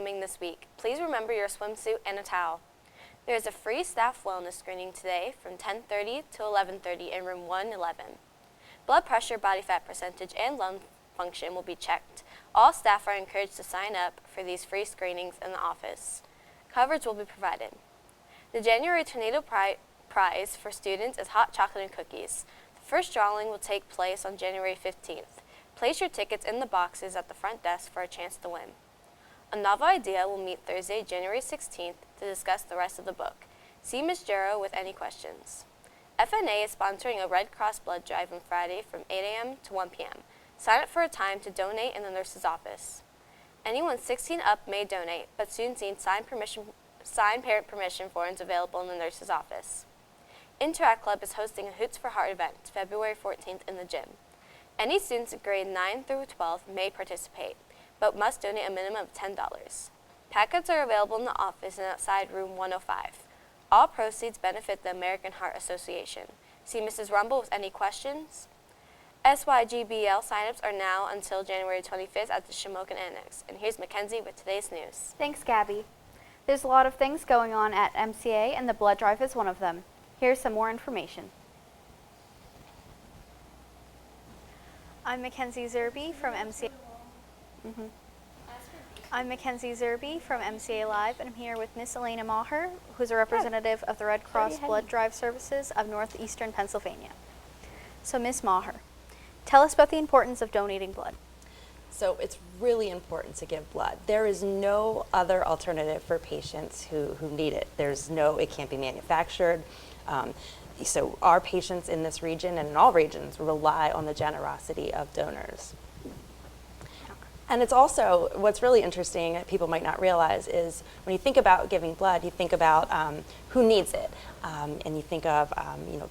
swimming this week, please remember your swimsuit and a towel. There is a free staff wellness screening today from 10:30 to 11:30 in room 111. Blood pressure, body fat percentage, and lung function will be checked. All staff are encouraged to sign up for these free screenings in the office. Coverage will be provided. The January Tornado Prize for students is hot chocolate and cookies. The first drawing will take place on January 15th. Place your tickets in the boxes at the front desk for a chance to win. A Novel Idea will meet Thursday, January 16th to discuss the rest of the book. See Ms. Jarrow with any questions. FNA is sponsoring a Red Cross blood drive on Friday from 8 a.m. to 1 p.m. Sign up for a time to donate in the nurse's office. Anyone 16 up may donate, but students need signed parent permission forms available in the nurse's office. Interact Club is hosting a Hoots for Heart event February 14th in the gym. Any students in grade 9 through 12 may participate, but must donate a minimum of $10. Packets are available in the office and outside room 105. All proceeds benefit the American Heart Association. See Mrs. Rumble with any questions. SYGBL signups are now until January 25th at the Shamokin Annex. And here's Mackenzie with today's news. Thanks, Gabby. There's a lot of things going on at MCA, and the blood drive is one of them. Here's some more information. I'm Mackenzie Zerby from MCA. I'm Mackenzie Zerby from MCA Live, and I'm here with Miss Elena Maher, who's a representative of the Red Cross Blood Drive Services of Northeastern Pennsylvania. So, Miss Maher, tell us about the importance of donating blood. So it's really important to give blood. There is no other alternative for patients who need it. It can't be manufactured. So our patients in this region and in all regions rely on the generosity of donors. And it's also, what's really interesting that people might not realize is when you think about giving blood, you think about who needs it. And you think of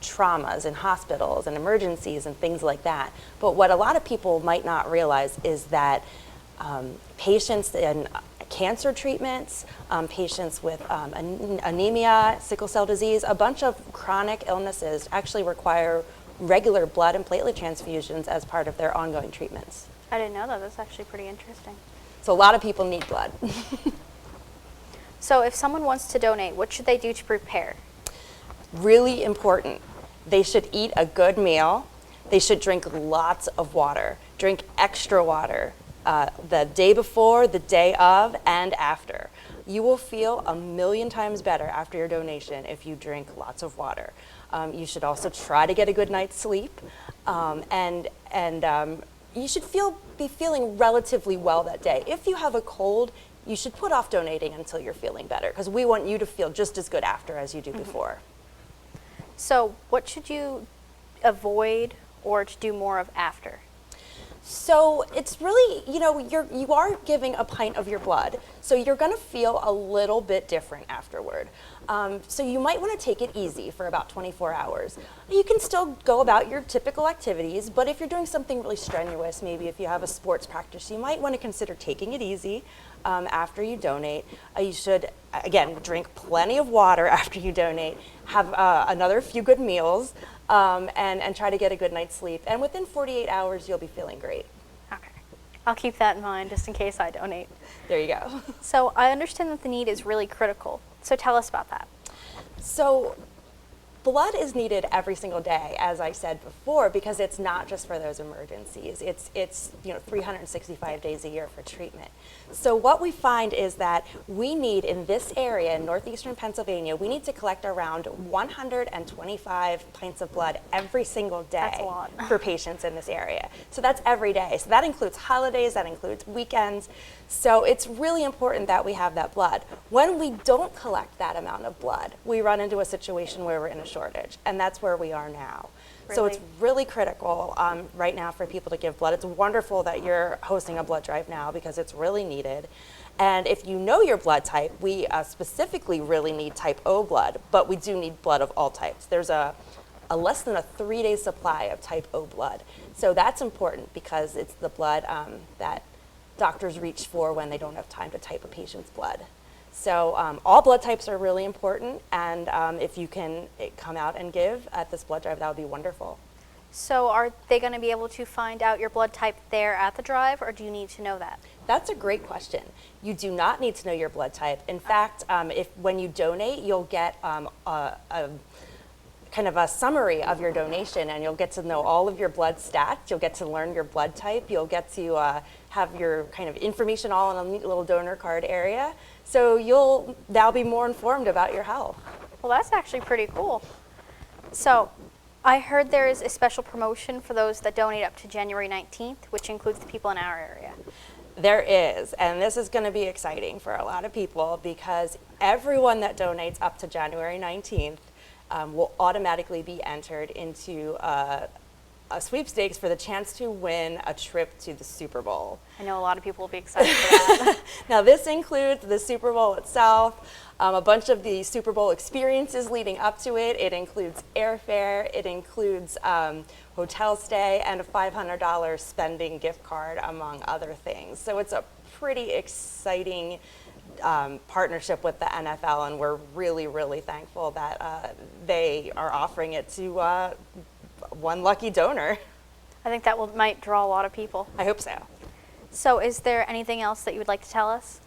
traumas in hospitals and emergencies and things like that. But what a lot of people might not realize is that patients in cancer treatments, patients with anemia, sickle cell disease, a bunch of chronic illnesses actually require regular blood and platelet transfusions as part of their ongoing treatments. I didn't know that. That's actually pretty interesting. So a lot of people need blood. So if someone wants to donate, what should they do to prepare? Really important. They should eat a good meal. They should drink lots of water. Drink extra water the day before, the day of, and after. You will feel 1,000,000 times better after your donation if you drink lots of water. You should also try to get a good night's sleep, and you should be feeling relatively well that day. If you have a cold, you should put off donating until you're feeling better, because we want you to feel just as good after as you do before. So what should you avoid or to do more of after? So it's really, you are giving a pint of your blood, so you're going to feel a little bit different afterward. So you might want to take it easy for about 24 hours. You can still go about your typical activities, but if you're doing something really strenuous, maybe if you have a sports practice, you might want to consider taking it easy after you donate. You should, again, drink plenty of water after you donate, have another few good meals, and try to get a good night's sleep. And within 48 hours, you'll be feeling great. Okay. I'll keep that in mind just in case I donate. There you go. So I understand that the need is really critical. So tell us about that. So blood is needed every single day, as I said before, because it's not just for those emergencies. It's 365 days a year for treatment. So what we find is that we need in this area in northeastern Pennsylvania, we need to collect around 125 pints of blood every single day. That's a lot. For patients in this area. So that's every day. So that includes holidays, that includes weekends. So it's really important that we have that blood. When we don't collect that amount of blood, we run into a situation where we're in a shortage, and that's where we are now. Really? So it's really critical right now for people to give blood. It's wonderful that you're hosting a blood drive now because it's really needed. And if you know your blood type, we specifically really need type O blood, but we do need blood of all types. There's a less than a 3-day supply of type O blood. So that's important because it's the blood that doctors reach for when they don't have time to type a patient's blood. So all blood types are really important, and if you can come out and give at this blood drive, that would be wonderful. So are they going to be able to find out your blood type there at the drive, or do you need to know that? That's a great question. You do not need to know your blood type. In fact, when you donate, you'll get a kind of a summary of your donation, and you'll get to know all of your blood stats. You'll get to learn your blood type. You'll get to have your kind of information all in a neat little donor card area. So you'll now be more informed about your health. Well, that's actually pretty cool. So I heard there is a special promotion for those that donate up to January 19th, which includes the people in our area. There is, and this is going to be exciting for a lot of people because everyone that donates up to January 19th will automatically be entered into a sweepstakes for the chance to win a trip to the Super Bowl. I know a lot of people will be excited for that. Now this includes the Super Bowl itself, a bunch of the Super Bowl experiences leading up to it. It includes airfare, it includes hotel stay, and a $500 spending gift card, among other things. So it's a pretty exciting partnership with the NFL, and we're really, really thankful that they are offering it to one lucky donor. I think that might draw a lot of people. I hope so. So is there anything else that you would like to tell us?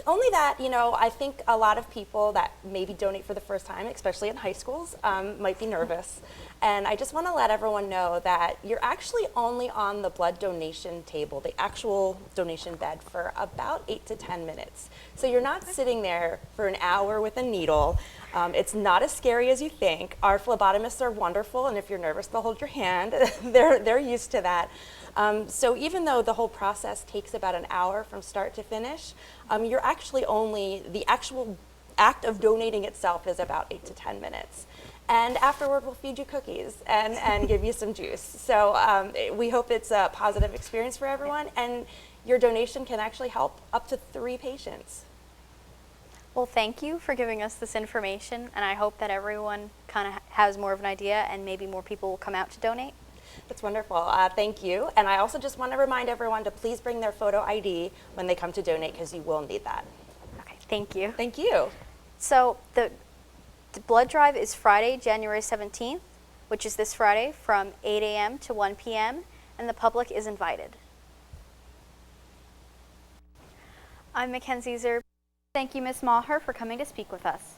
Only that, I think a lot of people that maybe donate for the first time, especially in high schools, might be nervous. And I just want to let everyone know that you're actually only on the blood donation table, the actual donation bed, for about 8 to 10 minutes. So you're not sitting there for an hour with a needle. It's not as scary as you think. Our phlebotomists are wonderful, and if you're nervous, they'll hold your hand. They're used to that. So even though the whole process takes about an hour from start to finish, you're actually the actual act of donating itself is about 8 to 10 minutes. And afterward, we'll feed you cookies and give you some juice. So we hope it's a positive experience for everyone, and your donation can actually help up to 3 patients. Well, thank you for giving us this information, and I hope that everyone kind of has more of an idea and maybe more people will come out to donate. That's wonderful. Thank you. And I also just want to remind everyone to please bring their photo ID when they come to donate, because you will need that. Okay, thank you. Thank you. So the blood drive is Friday, January 17th, which is this Friday, from 8 a.m. to 1 p.m., and the public is invited. I'm Mackenzie Zerb. Thank you, Ms. Maher, for coming to speak with us.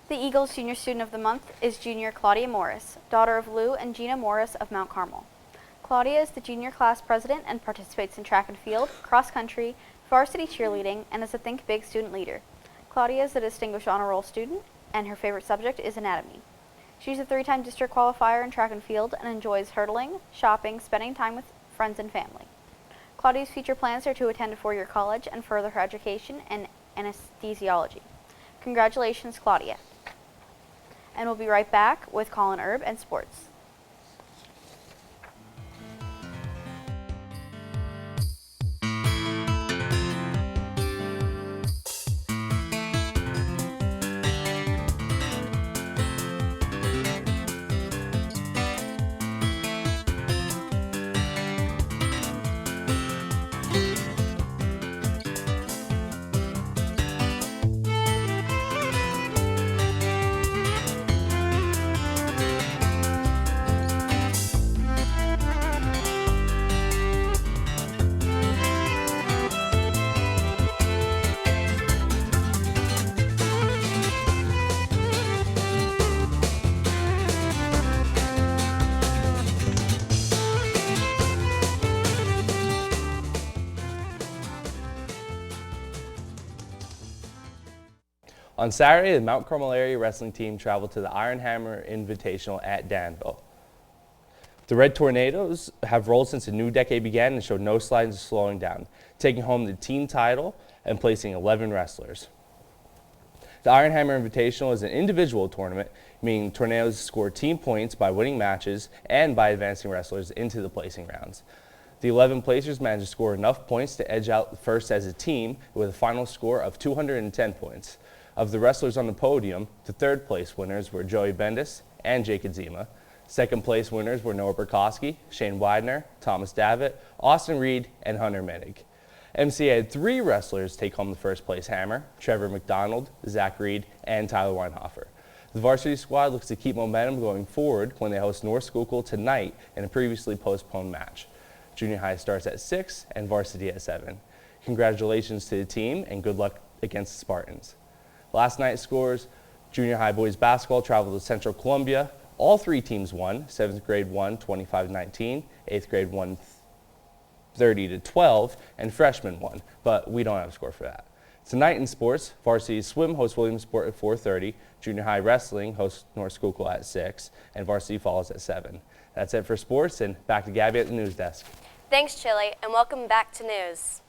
The Eagles Junior Student of the Month is Junior Claudia Morris, daughter of Lou and Gina Morris of Mount Carmel. Claudia is the junior class president and participates in track and field, cross country, varsity cheerleading, and is a Think Big student leader. Claudia is a distinguished honor roll student, and her favorite subject is anatomy. She's a 3-time district qualifier in track and field and enjoys hurdling, shopping, spending time with friends and family. Claudia's future plans are to attend a 4-year college and further her education in anesthesiology. Congratulations, Claudia. And we'll be right back with Colin Erb and sports. On Saturday, the Mount Carmel area wrestling team traveled to the Iron Hammer Invitational at Danville. The Red Tornadoes have rolled since the new decade began and showed no signs of slowing down, taking home the team title and placing 11 wrestlers. The Iron Hammer Invitational is an individual tournament, meaning Tornadoes score team points by winning matches and by advancing wrestlers into the placing rounds. The 11 placers managed to score enough points to edge out first as a team with a final score of 210 points. Of the wrestlers on the podium, the 3rd place winners were Joey Bendis and Jake Adzema. 2nd place winners were Noah Burkowski, Shane Widener, Thomas Davitt, Austin Reed, and Hunter Menig. MCA had 3 wrestlers take home the 1st place hammer: Trevor McDonald, Zach Reed, and Tyler Weinhofer. The varsity squad looks to keep momentum going forward when they host North Schuylkill tonight in a previously postponed match. Junior high starts at 6 and varsity at 7. Congratulations to the team and good luck against the Spartans. Last night's scores: junior high boys basketball traveled to Central Columbia. All 3 teams won. 7th grade won 25-19, 8th grade won 30-12, and freshmen won, but we don't have a score for that. Tonight in sports, varsity swim hosts Williamsport at 4:30, junior high wrestling hosts North Schuylkill at 6, and varsity falls at 7. That's it for sports, and back to Gabby at the news desk. Thanks, Chili, and welcome back to news.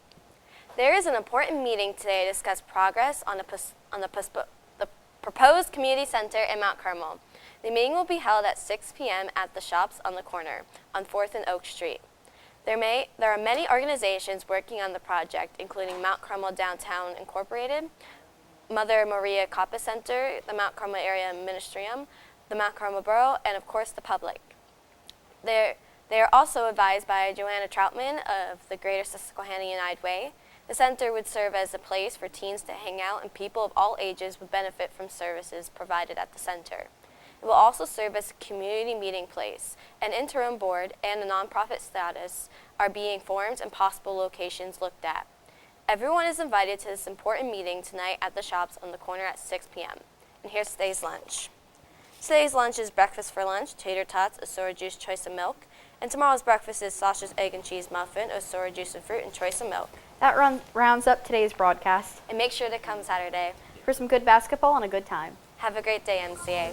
There is an important meeting today to discuss progress on the proposed community center in Mount Carmel. The meeting will be held at 6 p.m. at the Shops on the Corner on 4th and Oak Street. There are many organizations working on the project, including Mount Carmel Downtown Incorporated, Mother Maria Coppa Center, the Mount Carmel Area Ministerium, the Mount Carmel Borough, and of course the public. They are also advised by Joanna Troutman of the Greater Susquehanna United Way. The center would serve as a place for teens to hang out, and people of all ages would benefit from services provided at the center. It will also serve as a community meeting place. An interim board and a nonprofit status are being formed and possible locations looked at. Everyone is invited to this important meeting tonight at the Shops on the Corner at 6 p.m. And here's today's lunch. Today's lunch is breakfast for lunch, tater tots, a sour juice, choice of milk. And tomorrow's breakfast is sausage, egg, and cheese muffin, a sour juice and fruit, and choice of milk. That rounds up today's broadcast. And make sure to come Saturday. For some good basketball and a good time. Have a great day, MCA.